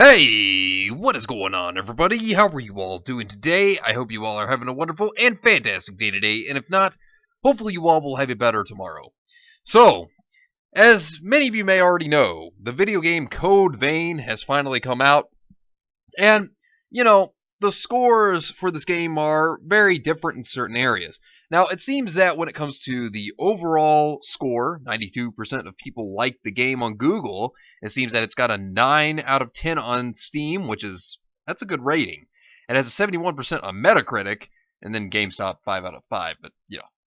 Hey, what is going on, everybody? How are you all doing today? I hope you all are having a wonderful and fantastic day today, and if not, hopefully you all will have it better tomorrow. So, as many of you may already know, the video game Code Vein has finally come out, and, the scores for this game are very different in certain areas. Now, it seems that when it comes to the overall score, 92% of people like the game on Google. It seems that it's got a 9 out of 10 on Steam, that's a good rating. It has a 71% on Metacritic, and then GameStop 5 out of 5, but,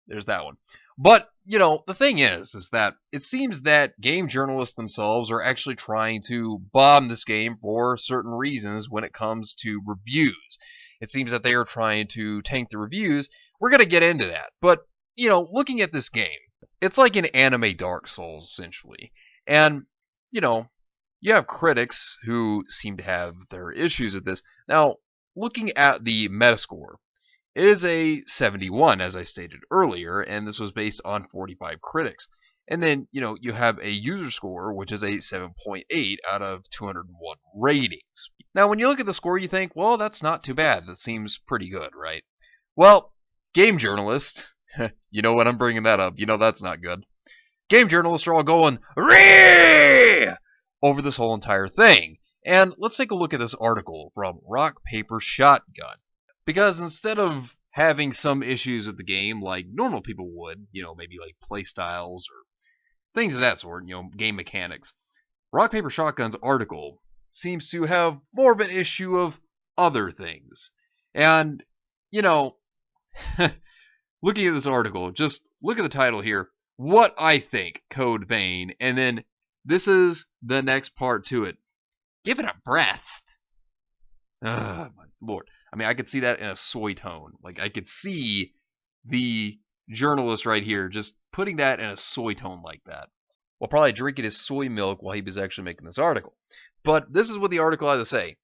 there's that one. But, the thing is that it seems that game journalists themselves are actually trying to bomb this game for certain reasons when it comes to reviews. It seems that they are trying to tank the reviews. We're going to get into that. But, looking at this game, it's like an anime Dark Souls, essentially. And, you have critics who seem to have their issues with this. Now, looking at the Metascore, it is a 71, as I stated earlier, and this was based on 45 critics. And then, you have a user score, which is a 7.8 out of 201 ratings. Now, when you look at the score, you think, well, that's not too bad. That seems pretty good, right? Well, game journalists, you know when I'm bringing that up, that's not good. Game journalists are all going, Ree! Over this whole entire thing. And let's take a look at this article from Rock, Paper, Shotgun. Because instead of having some issues with the game like normal people would, maybe like play styles or things of that sort, game mechanics, Rock, Paper, Shotgun's article seems to have more of an issue of other things. And, looking at this article, just look at the title here, What I Think, Code Vein, and then this is the next part to it. Give it a breath. My lord. I mean, I could see that in a soy tone. Like, I could see the journalist right here just putting that in a soy tone like that, while probably drinking his soy milk while he was actually making this article. But this is what the article had to say.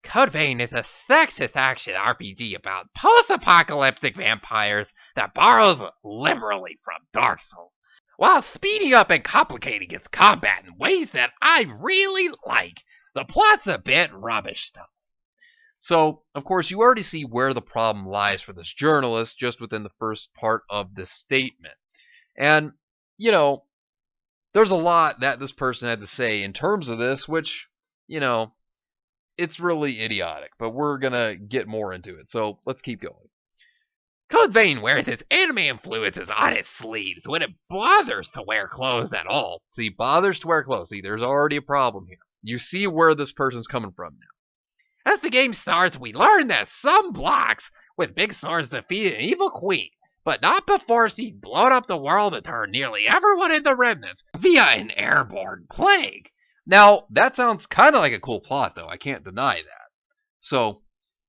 Code Vein is a sexist action RPG about post-apocalyptic vampires that borrows liberally from Dark Souls, while speeding up and complicating its combat in ways that I really like. The plot's a bit rubbish, though. So, of course, you already see where the problem lies for this journalist just within the first part of this statement. And, there's a lot that this person had to say in terms of this, which, it's really idiotic, but we're going to get more into it. So, let's keep going. Code Vein wears its anime influences on its sleeves when it bothers to wear clothes at all. See, bothers to wear clothes. See, there's already a problem here. You see where this person's coming from now. As the game starts, we learn that some blocks with big swords defeat an evil queen, but not before she's blown up the world and turned nearly everyone into remnants via an airborne plague. Now, that sounds kind of like a cool plot, though. I can't deny that. So,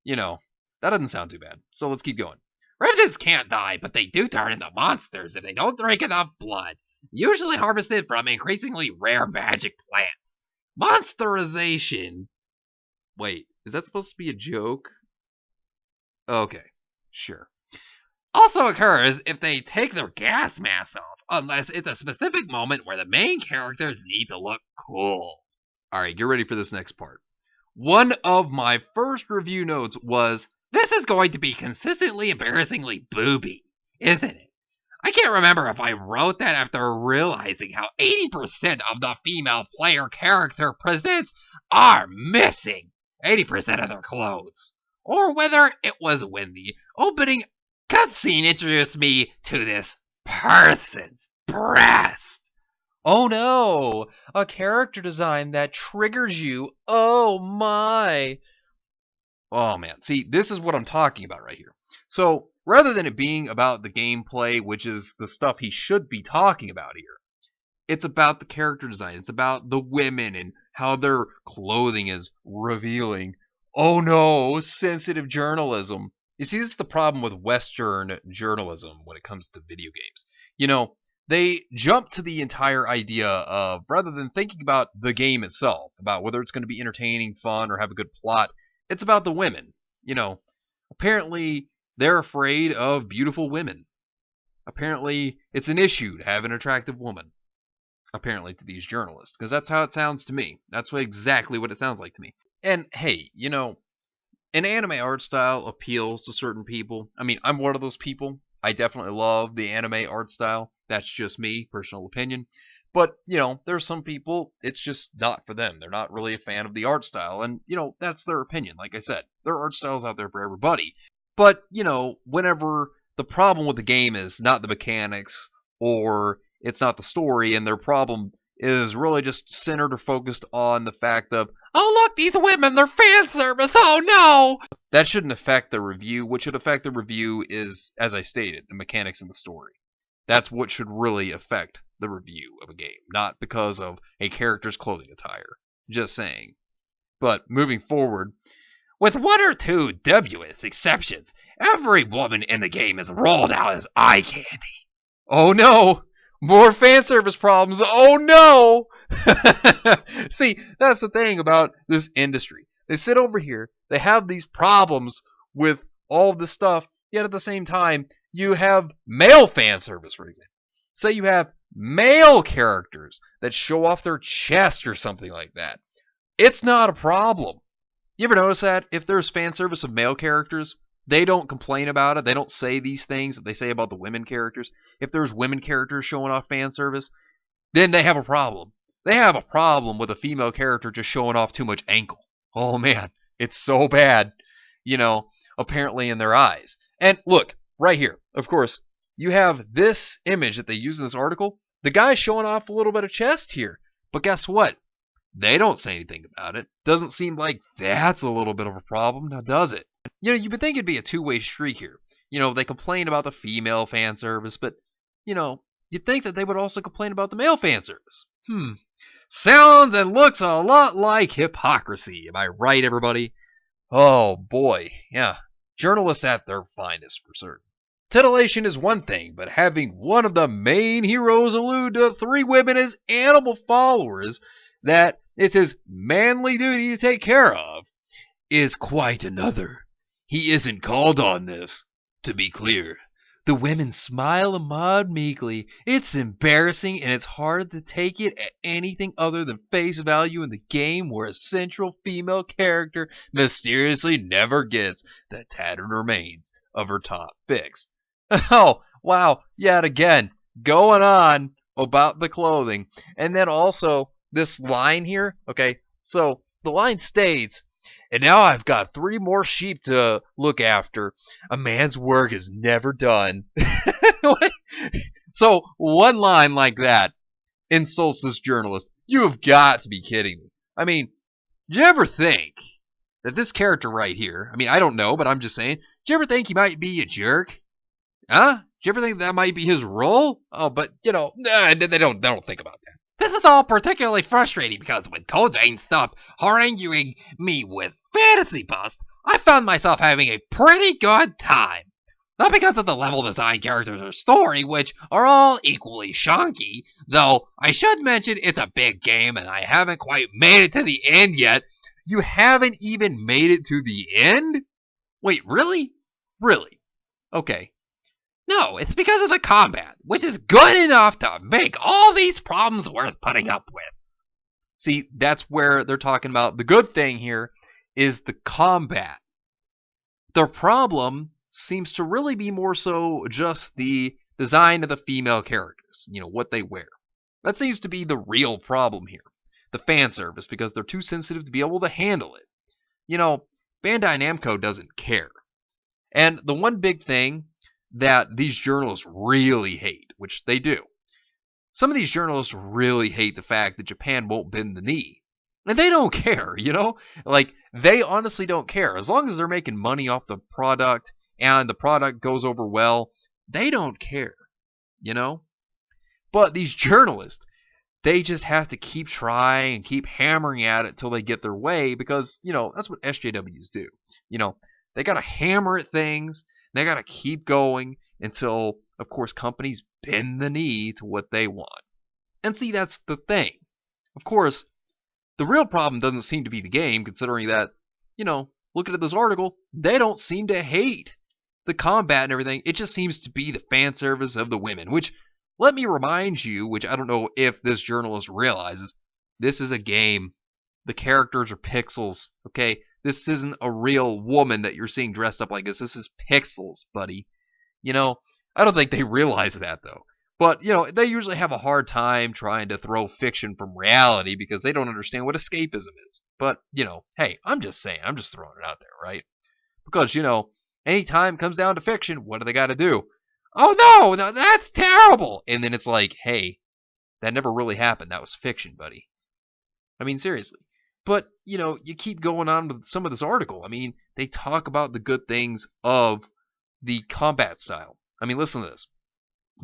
that doesn't sound too bad. So let's keep going. Remnants can't die, but they do turn into monsters if they don't drink enough blood, usually harvested from increasingly rare magic plants. Monsterization. Wait, is that supposed to be a joke? Okay, sure. Also occurs if they take their gas mask off, unless it's a specific moment where the main characters need to look cool. Alright, get ready for this next part. One of my first review notes was, this is going to be consistently embarrassingly booby, isn't it? I can't remember if I wrote that after realizing how 80% of the female player character presents are missing 80% of their clothes, or whether it was when the opening cutscene introduced me to this person's breast. Oh no, a character design that triggers you. Oh my. Oh man, see, this is what I'm talking about right here. So, rather than it being about the gameplay, which is the stuff he should be talking about here, it's about the character design. It's about the women and how their clothing is revealing. Oh no, sensitive journalism. You see, this is the problem with Western journalism when it comes to video games. They jump to the entire idea of, rather than thinking about the game itself, about whether it's going to be entertaining, fun, or have a good plot, it's about the women. Apparently they're afraid of beautiful women. Apparently it's an issue to have an attractive woman. apparently, to these journalists, because that's how it sounds to me. That's exactly what it sounds like to me. And hey, an anime art style appeals to certain people. I mean, I'm one of those people. I definitely love the anime art style. That's just me, personal opinion. But, there's some people, it's just not for them. They're not really a fan of the art style. And, that's their opinion. Like I said, there are art styles out there for everybody. But, whenever the problem with the game is not the mechanics or it's not the story, and their problem is really just centered or focused on the fact of, oh, look, these women, they're fan service. Oh, no. that shouldn't affect the review. What should affect the review is, as I stated, the mechanics and the story. That's what should really affect the review of a game, not because of a character's clothing attire. Just saying. But moving forward, with one or two dubious exceptions, every woman in the game is rolled out as eye candy. Oh no! More fan service problems! Oh no! See, that's the thing about this industry. They sit over here, they have these problems with all of this stuff, yet at the same time, you have male fan service, for example. Say you have male characters that show off their chest or something like that. It's not a problem. You ever notice that? If there's fan service of male characters, they don't complain about it. They don't say these things that they say about the women characters. If there's women characters showing off fan service, then they have a problem. They have a problem with a female character just showing off too much ankle. Oh man, it's so bad, apparently in their eyes. And look, right here, of course, you have this image that they use in this article. The guy's showing off a little bit of chest here. But guess what? They don't say anything about it. Doesn't seem like that's a little bit of a problem, now does it? You would think it'd be a two-way streak here. They complain about the female fan service, but, you'd think that they would also complain about the male fan service. Sounds and looks a lot like hypocrisy. Am I right, everybody? Oh, boy. Yeah. Journalists at their finest, for certain. Titillation is one thing, but having one of the main heroes allude to 3 women as animal followers that it's his manly duty to take care of is quite another. He isn't called on this, to be clear. The women smile and nod meekly. It's embarrassing, and it's hard to take it at anything other than face value in the game where a central female character mysteriously never gets the tattered remains of her top fixed. Oh, wow, yet again, going on about the clothing. And then also, this line here, okay, so the line states, and now I've got 3 more sheep to look after. A man's work is never done. So, one line like that insults this journalist. You have got to be kidding me. I mean, do you ever think that this character right here, I mean, I don't know, but I'm just saying, do you ever think he might be a jerk? Huh? Do you ever think that might be his role? Oh, but, they don't think about that. This is all particularly frustrating because when Codevein stopped haranguing me with Fantasy Bust, I found myself having a pretty good time. Not because of the level design, characters, or story, which are all equally shonky, though I should mention it's a big game and I haven't quite made it to the end yet. You haven't even made it to the end? Wait, really? Really? Okay. No, it's because of the combat, which is good enough to make all these problems worth putting up with. See, that's where they're talking about the good thing here is the combat. Their problem seems to really be more so just the design of the female characters, what they wear. That seems to be the real problem here. The fan service, because they're too sensitive to be able to handle it. Bandai Namco doesn't care. And the one big thing that these journalists really hate, which they do. Some of these journalists really hate the fact that Japan won't bend the knee. And they don't care, Like, they honestly don't care. As long as they're making money off the product and the product goes over well, they don't care, But these journalists, they just have to keep trying and keep hammering at it till they get their way because, that's what SJWs do. They got to hammer at things. They got to keep going until, of course, companies bend the knee to what they want. And see, that's the thing. Of course, the real problem doesn't seem to be the game, considering that, looking at this article, they don't seem to hate the combat and everything. It just seems to be the fan service of the women, which let me remind you, which I don't know if this journalist realizes, this is a game. The characters are pixels, okay? This isn't a real woman that you're seeing dressed up like this. This is pixels, buddy. You know, I don't think they realize that, though. But, they usually have a hard time trying to throw fiction from reality because they don't understand what escapism is. But, hey, I'm just saying. I'm just throwing it out there, right? Because, any time it comes down to fiction, what do they got to do? Oh, no, that's terrible. And then it's like, hey, that never really happened. That was fiction, buddy. I mean, seriously. But, you keep going on with some of this article. I mean, they talk about the good things of the combat style. I mean, listen to this.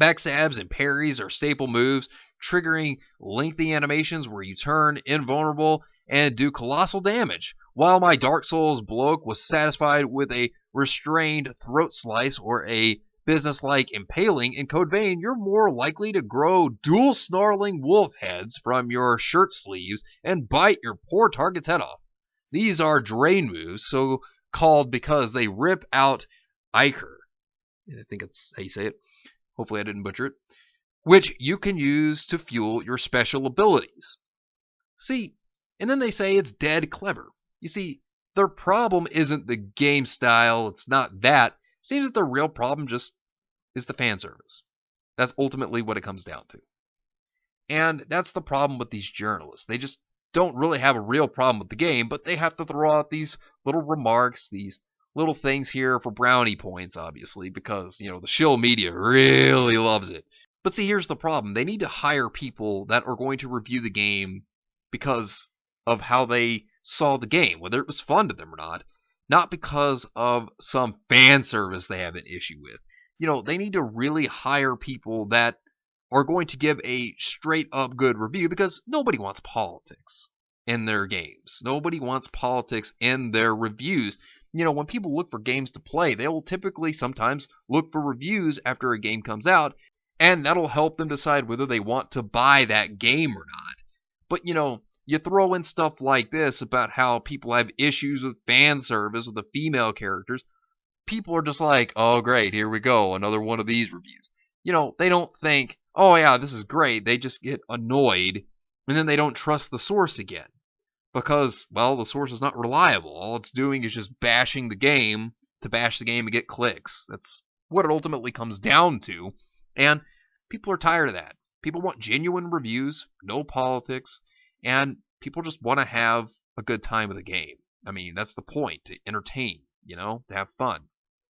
Backstabs and parries are staple moves, triggering lengthy animations where you turn invulnerable and do colossal damage. While my Dark Souls bloke was satisfied with a restrained throat slice or a businesslike impaling, in Code Vein, you're more likely to grow dual snarling wolf heads from your shirt sleeves and bite your poor target's head off. These are drain moves, so called because they rip out ichor. I think that's how you say it. Hopefully I didn't butcher it. Which you can use to fuel your special abilities. See, and then they say it's dead clever. You see, their problem isn't the game style, it's not that. It seems that the real problem just is the fan service. That's ultimately what it comes down to. And that's the problem with these journalists. They just don't really have a real problem with the game, but they have to throw out these little remarks, these little things here for brownie points, obviously, because, the shill media really loves it. But see, here's the problem. They need to hire people that are going to review the game because of how they saw the game, whether it was fun to them or not because of some fan service they have an issue with. They need to really hire people that are going to give a straight up good review because nobody wants politics in their games. Nobody wants politics in their reviews. When people look for games to play, they will typically sometimes look for reviews after a game comes out, and that'll help them decide whether they want to buy that game or not. But, you throw in stuff like this about how people have issues with fan service with the female characters, people are just like, oh, great, here we go, another one of these reviews. They don't think, oh, yeah, this is great. They just get annoyed, and then they don't trust the source again. Because, well, the source is not reliable. All it's doing is just bashing the game to bash the game and get clicks. That's what it ultimately comes down to. And people are tired of that. People want genuine reviews, no politics, and people just want to have a good time with the game. I mean, that's the point, to entertain, to have fun.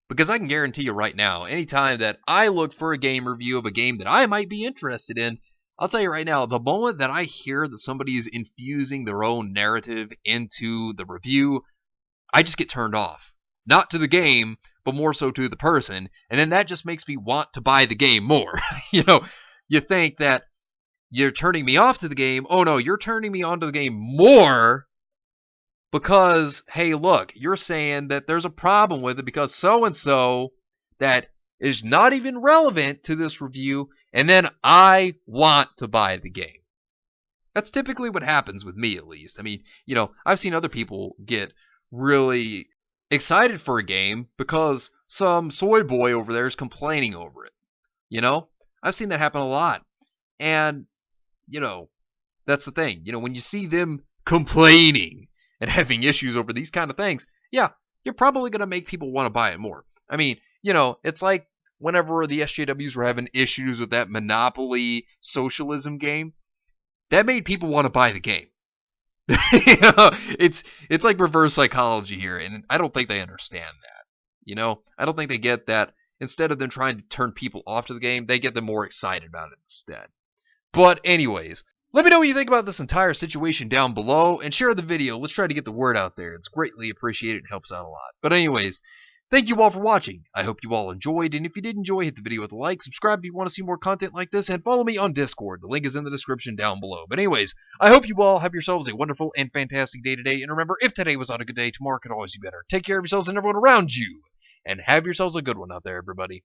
Because I can guarantee you right now, anytime that I look for a game review of a game that I might be interested in, I'll tell you right now, the moment that I hear that somebody is infusing their own narrative into the review, I just get turned off. Not to the game, but more so to the person, and then that just makes me want to buy the game more. You think that you're turning me off to the game. Oh no, you're turning me on to the game more because, hey, look, you're saying that there's a problem with it because so-and-so that is not even relevant to this review, and then I want to buy the game. That's typically what happens with me, at least. I mean, I've seen other people get really excited for a game because some soy boy over there is complaining over it. I've seen that happen a lot. And, that's the thing. When you see them complaining and having issues over these kind of things, yeah, you're probably going to make people want to buy it more. I mean, it's like whenever the SJWs were having issues with that Monopoly socialism game, that made people want to buy the game. It's like reverse psychology here, and I don't think they understand that. I don't think they get that instead of them trying to turn people off to the game, they get them more excited about it instead. But anyways, let me know what you think about this entire situation down below, and share the video. Let's try to get the word out there. It's greatly appreciated and helps out a lot. But anyways, thank you all for watching. I hope you all enjoyed, and if you did enjoy, hit the video with a like, subscribe if you want to see more content like this, and follow me on Discord. The link is in the description down below. But anyways, I hope you all have yourselves a wonderful and fantastic day today, and remember, if today was not a good day, tomorrow could always be better. Take care of yourselves and everyone around you, and have yourselves a good one out there, everybody.